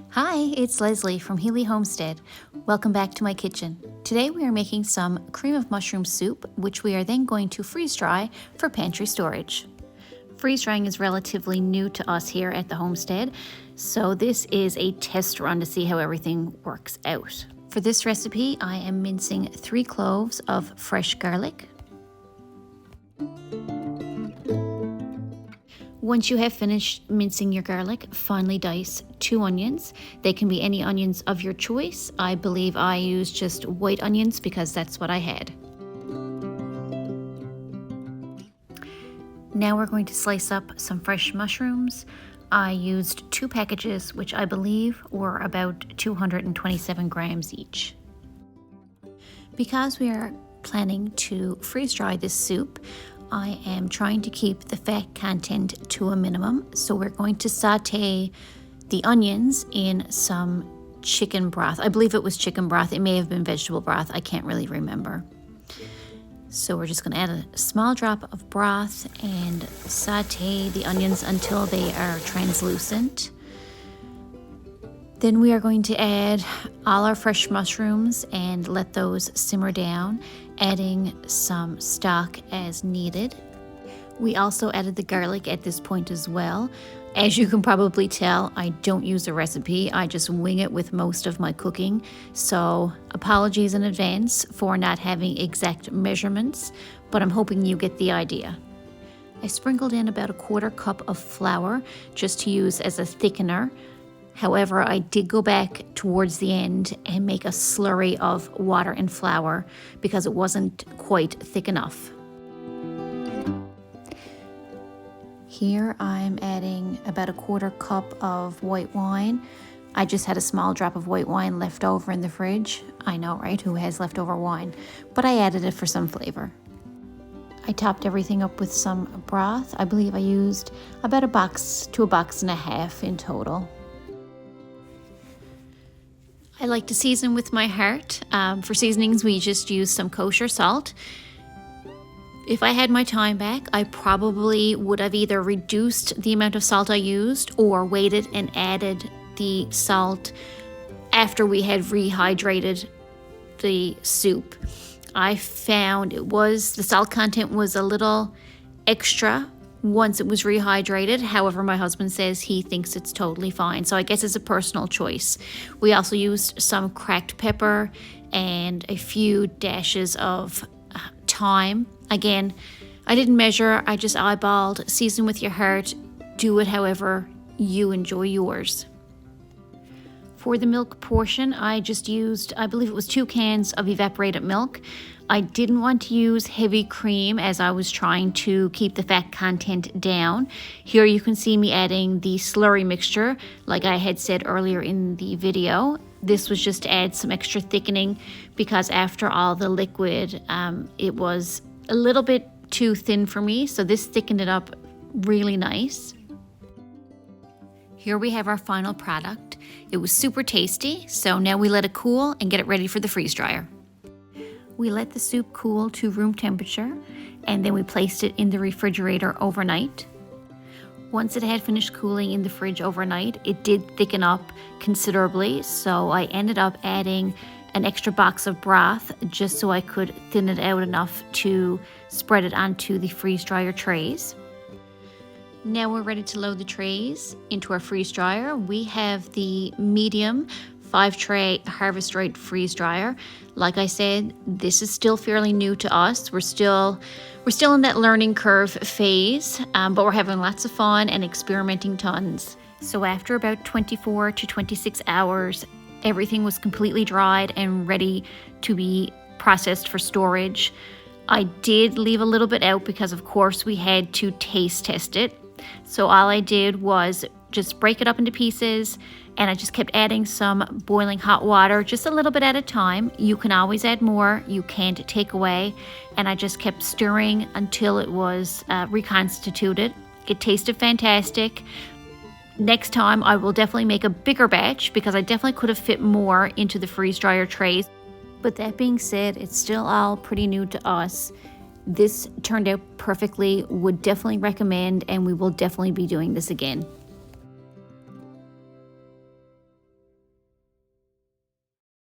Hi, it's Leslie from Homestead. Welcome back to my kitchen. Today we are making some cream of mushroom soup, which we are then going to freeze dry for pantry storage. Freeze drying is relatively new to us here at the homestead, so this is a test run to see how everything works out. For this recipe, I am mincing 3 cloves of fresh garlic. Once you have finished mincing your garlic, finely dice 2 onions. They can be any onions of your choice. I believe I used just white onions because that's what I had. Now we're going to slice up some fresh mushrooms. I used 2 packages, which I believe were about 227 grams each. Because we are planning to freeze dry this soup, I am trying to keep the fat content to a minimum, so we're going to saute the onions in some chicken broth. I believe it was chicken broth. It may have been vegetable broth. I can't really remember. So we're just going to add a small drop of broth and saute the onions until they are translucent. Then we are going to add all our fresh mushrooms and let those simmer down, adding some stock as needed. We also added the garlic at this point as well. As you can probably tell, I don't use a recipe. I just wing it with most of my cooking. So apologies in advance for not having exact measurements, but I'm hoping you get the idea. I sprinkled in about 1/4 cup of flour just to use as a thickener. However, I did go back towards the end and make a slurry of water and flour because it wasn't quite thick enough. Here I'm adding about 1/4 cup of white wine. I just had a small drop of white wine left over in the fridge. I know, right? Who has leftover wine? But I added it for some flavor. I topped everything up with some broth. I believe I used about 1 box to 1.5 boxes in total. I like to season with my heart. For seasonings, we just use some kosher salt. If I had my time back, I probably would have either reduced the amount of salt I used or waited and added the salt after we had rehydrated the soup. I found the salt content was a little extra once it was rehydrated. However, my husband says he thinks it's totally fine. So I guess it's a personal choice. We also used some cracked pepper and a few dashes of thyme. Again, I didn't measure. I just eyeballed. Season with your heart. Do it however you enjoy yours. For the milk portion, I just used, I believe it was 2 cans of evaporated milk. I didn't want to use heavy cream as I was trying to keep the fat content down. Here you can see me adding the slurry mixture, like I had said earlier in the video. This was just to add some extra thickening because after all the liquid, it was a little bit too thin for me, so this thickened it up really nice. Here we have our final product. It was super tasty, so now we let it cool and get it ready for the freeze dryer. We let the soup cool to room temperature, and then we placed it in the refrigerator overnight. Once it had finished cooling in the fridge overnight, it did thicken up considerably, so I ended up adding an extra box of broth just so I could thin it out enough to spread it onto the freeze dryer trays. Now we're ready to load the trays into our freeze dryer. We have the medium 5-tray Harvest Right freeze dryer. Like I said, this is still fairly new to us. We're still in that learning curve phase, but we're having lots of fun and experimenting tons. So after about 24 to 26 hours, everything was completely dried and ready to be processed for storage. I did leave a little bit out because of course we had to taste test it. So all I did was just break it up into pieces, and I just kept adding some boiling hot water, just a little bit at a time. You can always add more, you can't take away. And I just kept stirring until it was reconstituted. It tasted fantastic. Next time I will definitely make a bigger batch because I definitely could have fit more into the freeze dryer trays. But that being said, it's still all pretty new to us. This turned out perfectly, would definitely recommend, and we will definitely be doing this again.